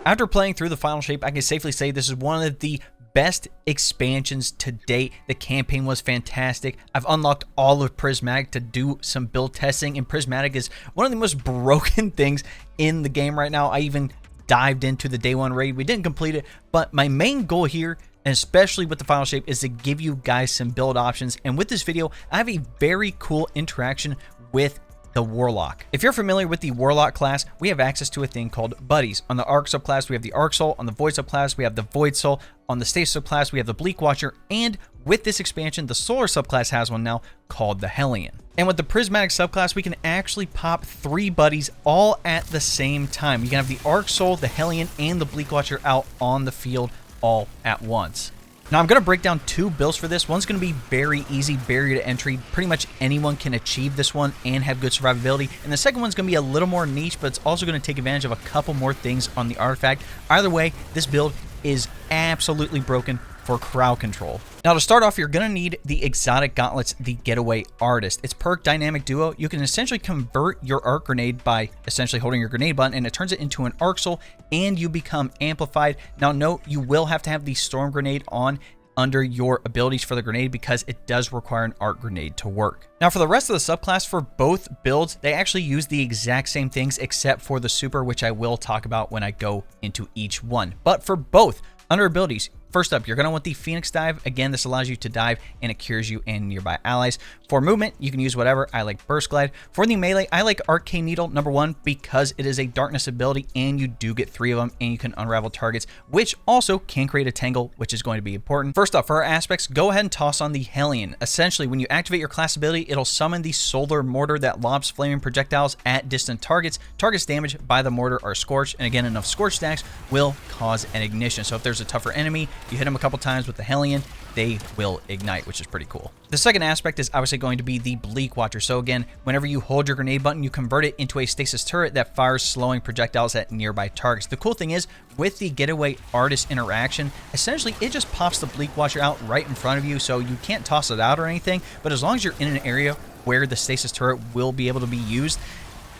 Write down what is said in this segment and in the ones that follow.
After playing through the final shape, I can safely say this is one of the best expansions to date. The campaign was fantastic. I've unlocked all of Prismatic to do some build testing, and Prismatic is one of the most broken things in the game right now. I even dived into the day one raid. We didn't complete it, but my main goal here, and especially with the final shape, is to give you guys some build options. And with this video, I have a very cool interaction with the Warlock. If you're familiar with the Warlock class, we have access to a thing called buddies. On the Arc subclass, we have the Arc Soul. On the Void subclass, we have the Void Soul. On the Stasis subclass, we have the Bleak Watcher. And with this expansion, the Solar subclass has one now called the Hellion. And with the Prismatic subclass, we can actually pop 3 buddies all at the same time. You can have the Arc Soul, the Hellion, and the Bleak Watcher out on the field all at once. Now I'm going to break down 2 builds for this. One's going to be very easy, barrier to entry. Pretty much anyone can achieve this one and have good survivability. And the second one's going to be a little more niche, but it's also going to take advantage of a couple more things on the artifact. Either way, this build is absolutely broken for crowd control. Now to start off, you're going to need the Exotic Gauntlets, the Getaway Artist. It's perk Dynamic Duo. You can essentially convert your arc grenade by essentially holding your grenade button, and it turns it into an Arc Soul, and you become amplified. Now note, you will have to have the Storm Grenade on under your abilities for the grenade because it does require an arc grenade to work. Now for the rest of the subclass, for both builds, they actually use the exact same things except for the super, which I will talk about when I go into each one. But for both, under abilities, first up, you're going to want the Phoenix Dive. Again, this allows you to dive and it cures you and nearby allies. For movement, you can use whatever. I like Burst Glide. For the melee, I like Arcane Needle, number 1, because it is a darkness ability and you do get 3 of them and you can unravel targets, which also can create a tangle, which is going to be important. First up, for our aspects, go ahead and toss on the Hellion. Essentially, when you activate your class ability, it'll summon the Solar Mortar that lobs flaming projectiles at distant targets. Targets damaged by the mortar are scorched, and again, enough scorch stacks will cause an ignition. So if there's a tougher enemy, you hit them a couple times with the Hellion, they will ignite, which is pretty cool. The second aspect is obviously going to be the Bleak Watcher. So again, whenever you hold your grenade button, you convert it into a stasis turret that fires slowing projectiles at nearby targets. The cool thing is, with the Getaway Artist interaction, essentially it just pops the Bleak Watcher out right in front of you, so you can't toss it out or anything, but as long as you're in an area where the stasis turret will be able to be used,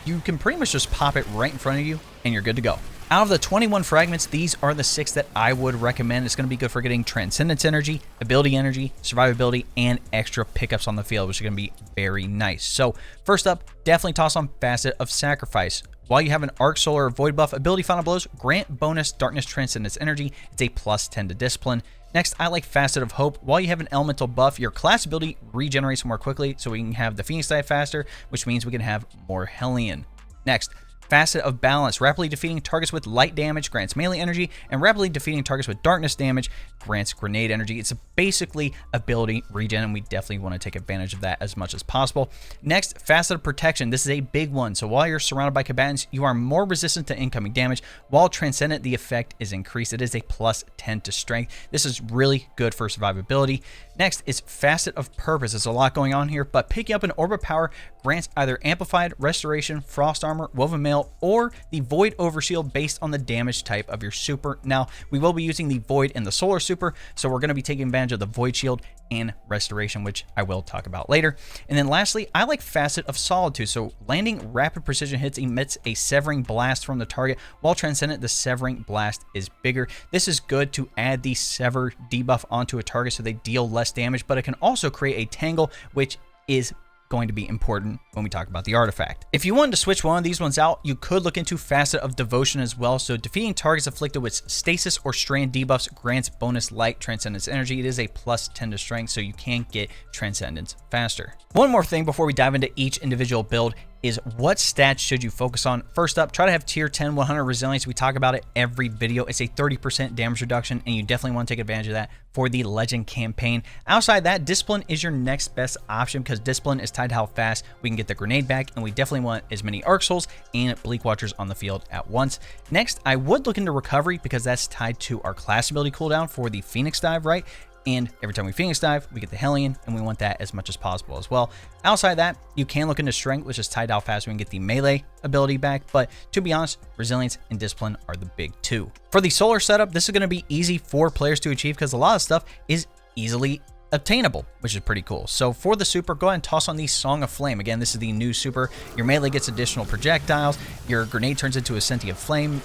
you can pretty much just pop it right in front of you and you're good to go. Out of the 21 fragments, these are the 6 that I would recommend. It's going to be good for getting Transcendence energy, ability energy, survivability, and extra pickups on the field, which are going to be very nice. So first up, definitely toss on Facet of Sacrifice. While you have an Arc Soul or Void buff, ability Final Blows grant bonus Darkness Transcendence energy. It's a +10 to Discipline. Next, I like Facet of Hope. While you have an elemental buff, your class ability regenerates more quickly, so we can have the Phoenix Dive faster, which means we can have more Hellion. Next, Facet of Balance. Rapidly defeating targets with light damage grants melee energy, and rapidly defeating targets with darkness damage grants grenade energy. It's basically ability regen, and we definitely want to take advantage of that as much as possible. Next, Facet of Protection. This is a big one. So while you're surrounded by combatants, you are more resistant to incoming damage. While Transcendent, the effect is increased. It is a +10 to Strength. This is really good for survivability. Next is Facet of Purpose. There's a lot going on here, but picking up an Orb of Power grants either Amplified, Restoration, Frost Armor, Woven Mail, or the Void Overshield based on the damage type of your super. Now, we will be using the Void in the Solar super, so we're going to be taking advantage of the Void Shield and Restoration, which I will talk about later. And then lastly, I like Facet of Solitude. So landing rapid precision hits emits a Severing Blast from the target, while Transcendent, the Severing Blast is bigger. This is good to add the Sever debuff onto a target so they deal less damage, but it can also create a Tangle, which is going to be important when we talk about the artifact. If you wanted to switch one of these ones out, you could look into Facet of Devotion as well. So defeating targets afflicted with stasis or strand debuffs grants bonus light Transcendence energy. It is a +10 to Strength, so you can get Transcendence faster. One more thing before we dive into each individual build is what stats should you focus on. First up, try to have tier 10 100 resilience. We talk about it every video. It's a 30% damage reduction, and you definitely want to take advantage of that for the Legend campaign. Outside that, Discipline is your next best option because Discipline is tied to how fast we can get the grenade back, and we definitely want as many Arc Souls and Bleak Watchers on the field at once. Next, I would look into Recovery because that's tied to our class ability cooldown for the Phoenix Dive, right? And every time we Phoenix Dive, we get the Hellion, and we want that as much as possible as well. Outside that, you can look into Strength, which is tied to how fast we can get the melee ability back, but to be honest, Resilience and Discipline are the big 2. For the Solar setup, this is going to be easy for players to achieve because a lot of stuff is easily obtainable, which is pretty cool. So for the super, go ahead and toss on the Song of Flame. Again, this is the new super. Your melee gets additional projectiles. Your grenade turns into a sentient flame,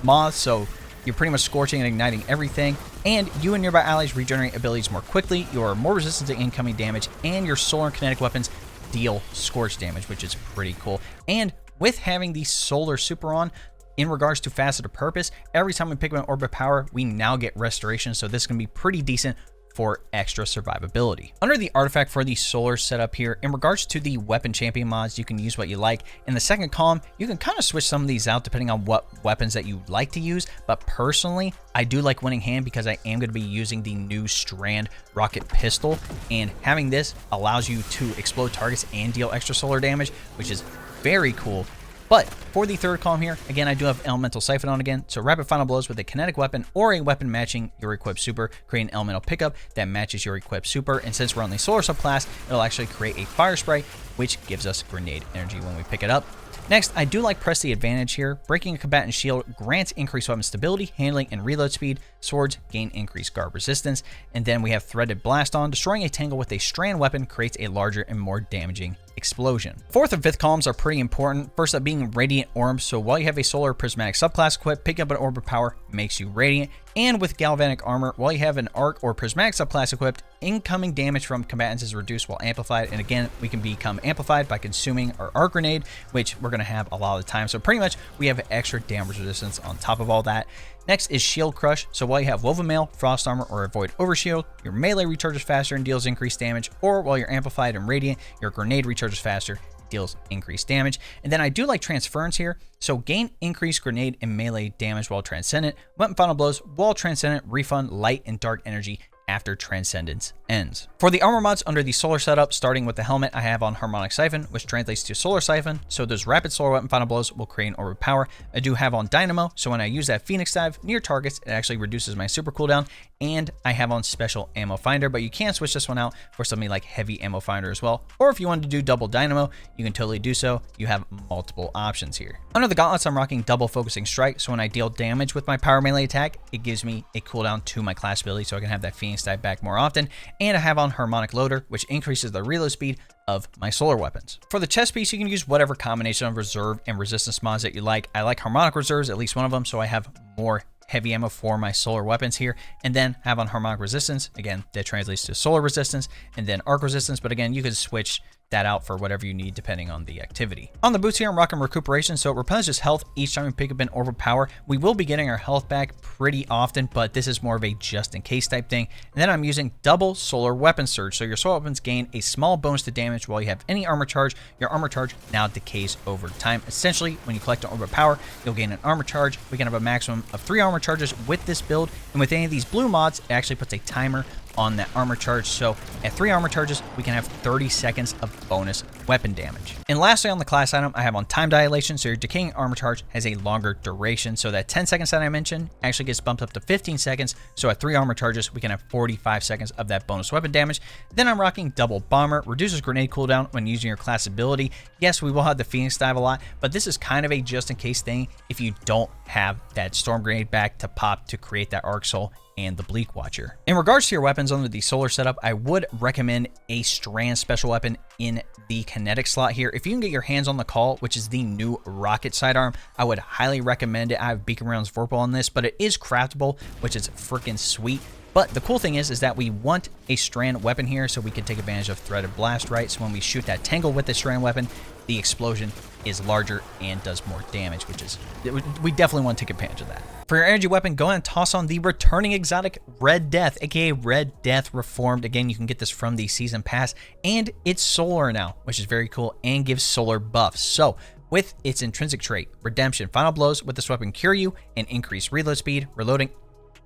moth. So you're pretty much scorching and igniting everything. And you and nearby allies regenerate abilities more quickly. You're more resistant to incoming damage. And your solar and kinetic weapons deal scorch damage, which is pretty cool. And with having the solar super on, in regards to faceted purpose, every time we pick up an orb of power, we now get restoration. So this is going to be pretty decent for extra survivability. Under the artifact for the solar setup here, in regards to the weapon champion mods, you can use what you like. In the second column, you can kind of switch some of these out depending on what weapons that you like to use. But personally, I do like Winning Hand because I am going to be using the new Strand rocket pistol. And having this allows you to explode targets and deal extra solar damage, which is very cool. But for the third column here, again, I do have Elemental Siphon on again. So rapid final blows with a kinetic weapon or a weapon matching your equipped super, create an elemental pickup that matches your equipped super. And since we're on the solar subclass, it'll actually create a fire spray, which gives us grenade energy when we pick it up. Next, I do like Press the Advantage here. Breaking a combatant shield grants increased weapon stability, handling, and reload speed. Swords gain increased guard resistance. And then we have Threaded Blast on. Destroying a tangle with a strand weapon creates a larger and more damaging explosion. Fourth and fifth columns are pretty important. First up being Radiant Orb. So while you have a Solar Prismatic subclass equipped, picking up an Orb of Power makes you Radiant. And with Galvanic Armor, while you have an Arc or Prismatic subclass equipped, incoming damage from combatants is reduced while amplified. And again, we can become amplified by consuming our Arc Grenade, which we're going to have a lot of the time. So pretty much we have extra damage resistance on top of all that. Next is Shield Crush. So while you have Woven Mail, Frost Armor, or Avoid Overshield, your melee recharges faster and deals increased damage. Or while you're amplified and radiant, your grenade recharges faster, deals increased damage. And then I do like Transference here. So gain increased grenade and melee damage while Transcendent. Weapon Final Blows while Transcendent. Refund light and dark energy after Transcendence ends. For the armor mods under the solar setup, starting with the helmet, I have on Harmonic Siphon, which translates to Solar Siphon. So those rapid solar weapon final blows will create an orb of power. I do have on Dynamo, so when I use that Phoenix Dive near targets, it actually reduces my super cooldown. And I have on Special Ammo Finder, but you can switch this one out for something like Heavy Ammo Finder as well. Or if you wanted to do double Dynamo, you can totally do so. You have multiple options here. Under the gauntlets, I'm rocking Double Focusing Strike, so when I deal damage with my power melee attack, it gives me a cooldown to my class ability, so I can have that Phoenix Dive back more often. And I have on Harmonic Loader, which increases the reload speed of my solar weapons. For the chest piece, you can use whatever combination of reserve and resistance mods that you like. I like Harmonic Reserves, at least one of them, so I have more heavy ammo for my solar weapons here, and then have on Harmonic Resistance. Again, that translates to solar resistance, and then arc resistance, but again, you can switch that out for whatever you need depending on the activity. On the boots here, I'm rocking Recuperation, so it replenishes health each time we pick up an Orb of Power. We will be getting our health back pretty often, but this is more of a just-in-case type thing. And then I'm using Double Solar Weapon Surge, so your solar weapons gain a small bonus to damage while you have any armor charge. Your armor charge now decays over time. Essentially, when you collect an Orb of Power, you'll gain an armor charge. We can have a maximum of 3 armor charges with this build, and with any of these blue mods, it actually puts a timer on that armor charge. So at 3 armor charges, we can have 30 seconds of bonus weapon damage. And lastly, on the class item, I have on Time Dilation. So your decaying armor charge has a longer duration. So that 10 seconds that I mentioned actually gets bumped up to 15 seconds. So at 3 armor charges, we can have 45 seconds of that bonus weapon damage. Then I'm rocking Double Bomber, reduces grenade cooldown when using your class ability. Yes, we will have the Phoenix Dive a lot, but this is kind of a just in case thing if you don't have that Storm Grenade back to pop to create that Arc Soul and the Bleak Watcher. In regards to your weapons under the solar setup, I would recommend a Strand special weapon in the kinetic slot here. If you can get your hands on the Call, which is the new rocket sidearm, I would highly recommend it. I have Beacon Rounds Vorpal on this, but it is craftable, which is freaking sweet. But the cool thing is that we want a Strand weapon here so we can take advantage of Threaded Blast, right? So when we shoot that Tangle with the Strand weapon, the explosion is larger and does more damage, which is, we definitely want to take advantage of that. For your energy weapon, go ahead and toss on the returning exotic Red Death, aka Red Death Reformed. Again, you can get this from the Season Pass, and it's solar now, which is very cool, and gives solar buffs. So with its intrinsic trait, Redemption, Final Blows with this weapon cure you and increase reload speed. Reloading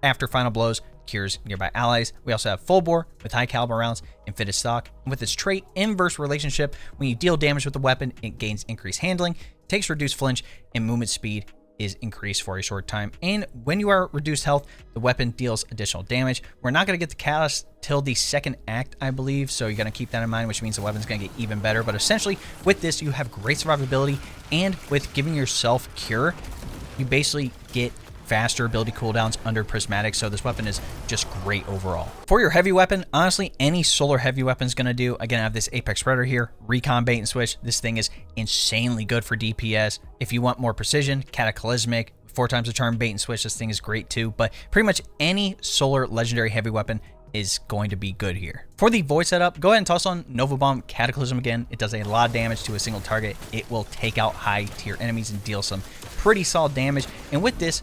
after Final Blows cures nearby allies. We also have Full Bore with high caliber rounds and fitted stock. And with its trait, Inverse Relationship, when you deal damage with the weapon, it gains increased handling, takes reduced flinch, and movement speed is increased for a short time. And when you are reduced health, the weapon deals additional damage. We're not going to get the catalyst till the second act, I believe, so you're going to keep that in mind, which means the weapon's going to get even better. But essentially, with this, you have great survivability, and with giving yourself cure, you basically get faster ability cooldowns under Prismatic, so this weapon is just great overall. For your heavy weapon, honestly, any solar heavy weapon is going to do. Again, I have this Apex Predator here, Recon Bait and Switch. This thing is insanely good for DPS. If you want more precision, Cataclysmic, 4 times the charm bait and switch, this thing is great too. But pretty much any solar legendary heavy weapon is going to be good here. For the void setup, go ahead and toss on Nova Bomb Cataclysm again. It does a lot of damage to a single target. It will take out high tier enemies and deal some pretty solid damage. And with this,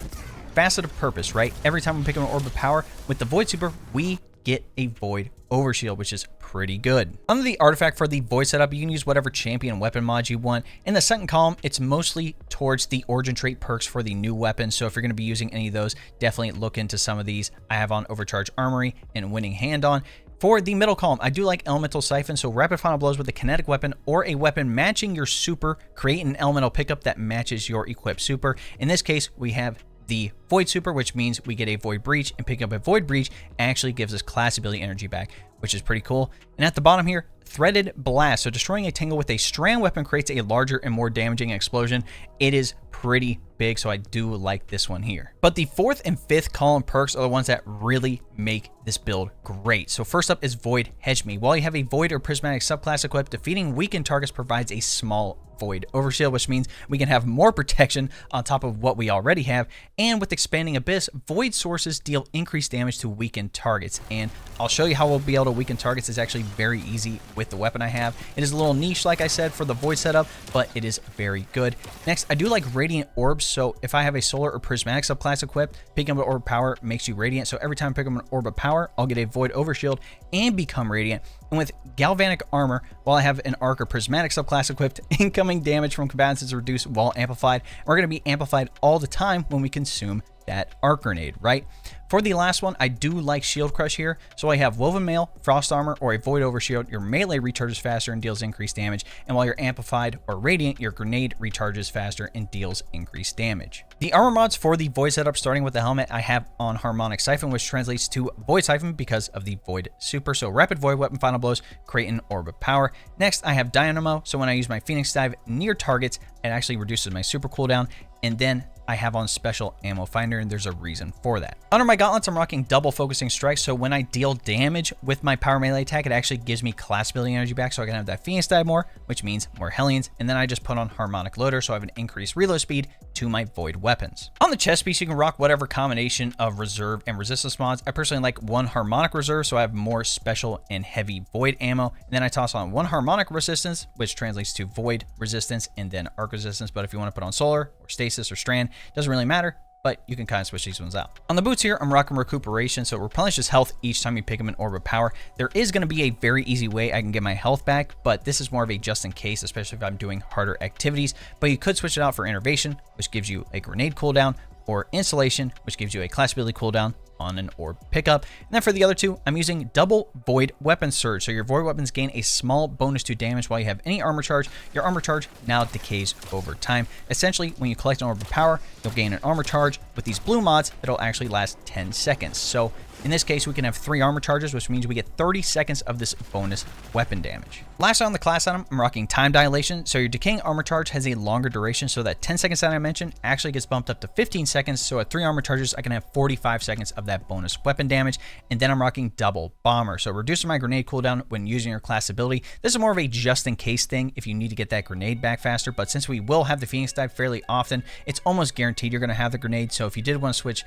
facet of purpose, right? Every time we pick up an Orb of Power, with the Void Super, we get a Void Overshield, which is pretty good. Under the artifact for the void setup, you can use whatever champion weapon mod you want. In the second column, it's mostly towards the origin trait perks for the new weapons. So if you're going to be using any of those, definitely look into some of these. I have on Overcharge Armory and Winning Hand on. For the middle column, I do like Elemental Siphon, so rapid final blows with a kinetic weapon or a weapon matching your super. Create an elemental pickup that matches your equipped super. In this case, we have the Void Super, which means we get a Void Breach, and picking up a Void Breach actually gives us class ability energy back, which is pretty cool. And at the bottom here, Threaded Blast. So destroying a Tangle with a strand weapon creates a larger and more damaging explosion. It is pretty big, so I do like this one here. But the fourth and fifth column perks are the ones that really make this build great. So first up is Void Hedge Me. While you have a Void or Prismatic subclass equipped, defeating weakened targets provides a small Void Overshield, which means we can have more protection on top of what we already have. And with Expanding Abyss, Void sources deal increased damage to weakened targets. And I'll show you how we'll be able to weaken targets. It's actually very easy with the weapon I have. It is a little niche, like I said, for the Void setup, but it is very good. Next, I do like Radiant Orbs. So if I have a Solar or Prismatic subclass equipped, picking up an Orb of Power makes you Radiant. So every time I pick up an Orb of Power, I'll get a Void Overshield and become Radiant. And with Galvanic Armor, while I have an Arc or Prismatic subclass equipped, incoming damage from combatants is reduced while amplified. We're going to be amplified all the time when we consume that Arc Grenade, right? For the last one, I do like Shield Crush here. So I have Woven Mail, Frost Armor, or a Void Overshield. Your melee recharges faster and deals increased damage. And while you're amplified or radiant, your grenade recharges faster and deals increased damage. The armor mods for the Void setup, starting with the helmet, I have on Harmonic Siphon, which translates to Void Siphon because of the Void Super. So Rapid Void Weapon Final Blows create an Orb of Power. Next, I have Dynamo. So when I use my Phoenix Dive near targets, it actually reduces my super cooldown. And then I have on Special Ammo Finder, and there's a reason for that. Under my gauntlets, I'm rocking Double Focusing Strike, so when I deal damage with my power melee attack, it actually gives me class ability energy back, so I can have that Phoenix Dive more, which means more Hellions, and then I just put on Harmonic Loader, so I have an increased reload speed to my Void weapons. On the chest piece, you can rock whatever combination of Reserve and Resistance mods. I personally like one Harmonic Reserve, so I have more Special and Heavy Void ammo, and then I toss on one Harmonic Resistance, which translates to Void Resistance, and then Arc Resistance, but if you want to put on Solar, or Stasis, or Strand, doesn't really matter, but you can kind of switch these ones out. On the boots here, I'm rocking Recuperation, so it replenishes health each time you pick up an Orb of Power. There is going to be a very easy way I can get my health back, but this is more of a just in case, especially if I'm doing harder activities. But you could switch it out for Innervation, which gives you a grenade cooldown, or Installation, which gives you a class ability cooldown on an orb pickup. And then for the other two, I'm using double Void Weapon Surge. So your Void weapons gain a small bonus to damage while you have any armor charge. Your armor charge now decays over time. Essentially, when you collect an Orb of Power, you'll gain an armor charge. With these blue mods, it'll actually last 10 seconds. So in this case, we can have 3 armor charges, which means we get 30 seconds of this bonus weapon damage. Last on the class item, I'm rocking Time Dilation. So your decaying armor charge has a longer duration, so that 10 seconds that I mentioned actually gets bumped up to 15 seconds. So at 3 armor charges, I can have 45 seconds of that bonus weapon damage. And then I'm rocking Double Bomber. So reducing my grenade cooldown when using your class ability. This is more of a just in case thing if you need to get that grenade back faster. But since we will have the Phoenix Dive fairly often, it's almost guaranteed you're going to have the grenade. So if you did want to switch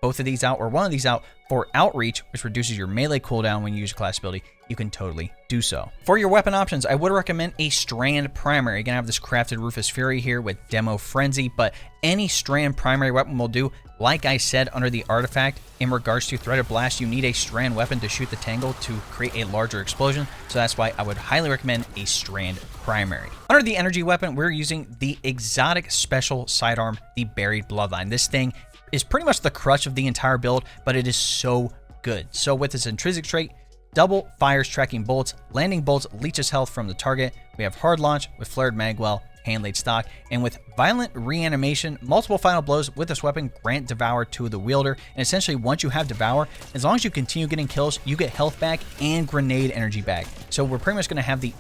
both of these out or one of these out for Outreach, which reduces your melee cooldown when you use your class ability, you can totally do so. For your weapon options, I would recommend a Strand Primary. You're gonna have this crafted Rufus Fury here with Demo Frenzy, but any Strand Primary weapon will do. Like I said under the artifact, in regards to Threaded Blast, you need a Strand weapon to shoot the Tangle to create a larger explosion, so that's why I would highly recommend a Strand Primary. Under the energy weapon, we're using the exotic special sidearm, the Buried Bloodline. This thing is pretty much the crutch of the entire build, but it is so good. So with its intrinsic trait, double fires tracking bolts, landing bolts leeches health from the target. We have hard launch with flared magwell, hand laid stock, and with violent reanimation, multiple final blows with this weapon grant Devour to the wielder. And essentially, once you have Devour, as long as you continue getting kills, you get health back and grenade energy back. So we're pretty much going to have the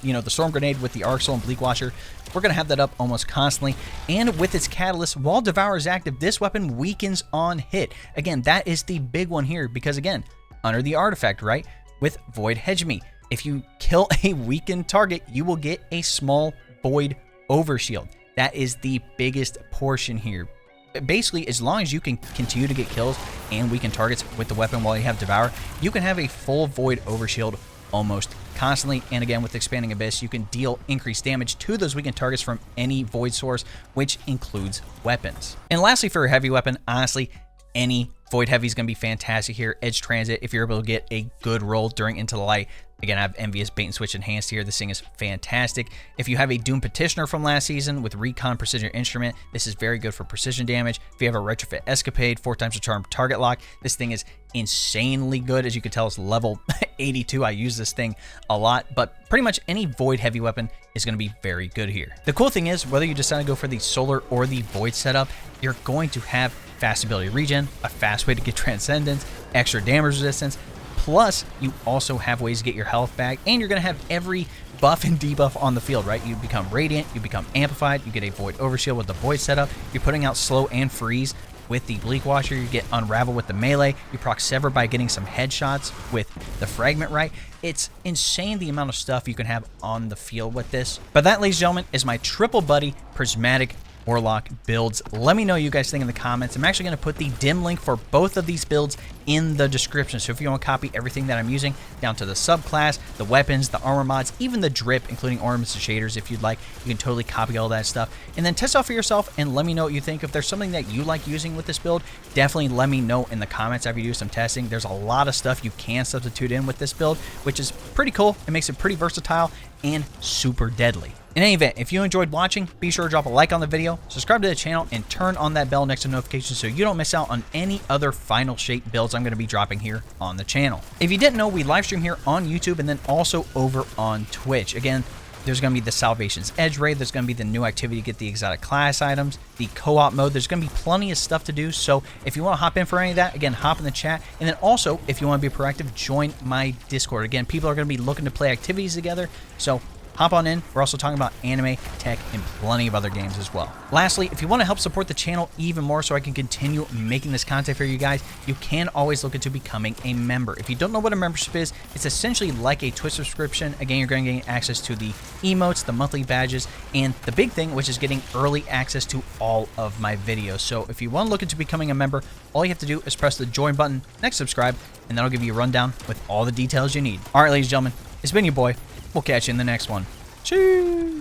you know, the Storm Grenade with the Arc Soul and Bleak Washer. We're going to have that up almost constantly. And with its Catalyst, while Devour is active, this weapon weakens on hit. Again, that is the big one here because, again, under the artifact, right, with Void Hegemony, if you kill a weakened target, you will get a small Void Overshield. That is the biggest portion here. Basically, as long as you can continue to get kills and weaken targets with the weapon while you have Devour, you can have a full Void Overshield almost constantly. And again, with Expanding Abyss, you can deal increased damage to those weakened targets from any Void source, which includes weapons. And lastly, for a heavy weapon, honestly, any Void Heavy is going to be fantastic here. Edge Transit, if you're able to get a good roll during Into the Light. Again, I have Envious Bait and Switch enhanced here. This thing is fantastic. If you have a Doom Petitioner from last season with Recon Precision Instrument, this is very good for precision damage. If you have a Retrofit Escapade, 4 times the charm target lock, this thing is insanely good. As you can tell, it's level 82. I use this thing a lot, but pretty much any Void Heavy weapon is going to be very good here. The cool thing is, whether you decide to go for the Solar or the Void setup, you're going to have fast ability regen, a fast way to get Transcendence, extra damage resistance, plus you also have ways to get your health back, and you're going to have every buff and debuff on the field, right? You become Radiant, you become Amplified, you get a Void Overshield with the Void setup, you're putting out Slow and Freeze with the Bleak Washer, you get Unravel with the melee, you proc Sever by getting some headshots with the Fragment, right? It's insane the amount of stuff you can have on the field with this. But that, ladies and gentlemen, is my triple buddy Prismatic Warlock builds. Let me know what you guys think in the comments. I'm actually going to put the dim link for both of these builds in the description. So if you want to copy everything that I'm using, down to the subclass, the weapons, the armor mods, even the drip, including ornaments and shaders, if you'd like, you can totally copy all that stuff. And then test out for yourself and let me know what you think. If there's something that you like using with this build, definitely let me know in the comments after you do some testing. There's a lot of stuff you can substitute in with this build, which is pretty cool. It makes it pretty versatile and super deadly. In any event, if you enjoyed watching, be sure to drop a like on the video, subscribe to the channel, and turn on that bell next to notifications so you don't miss out on any other Final Shape builds I'm going to be dropping here on the channel. If you didn't know, we live stream here on YouTube and then also over on Twitch. Again, there's going to be the Salvation's Edge raid, there's going to be the new activity to get the exotic class items, the co-op mode, there's going to be plenty of stuff to do. So if you want to hop in for any of that, again, hop in the chat. And then also, if you want to be proactive, join my Discord. Again, people are going to be looking to play activities together, so hop on in. We're also talking about anime, tech, and plenty of other games as well. Lastly, if you want to help support the channel even more so I can continue making this content for you guys, you can always look into becoming a member. If you don't know what a membership is, it's essentially like a Twitch subscription. Again, you're going to get access to the emotes, the monthly badges, and the big thing, which is getting early access to all of my videos. So if you want to look into becoming a member, all you have to do is press the join button, next subscribe, and that'll give you a rundown with all the details you need. All right, ladies and gentlemen, it's been your boy. We'll catch you in the next one. Cheers!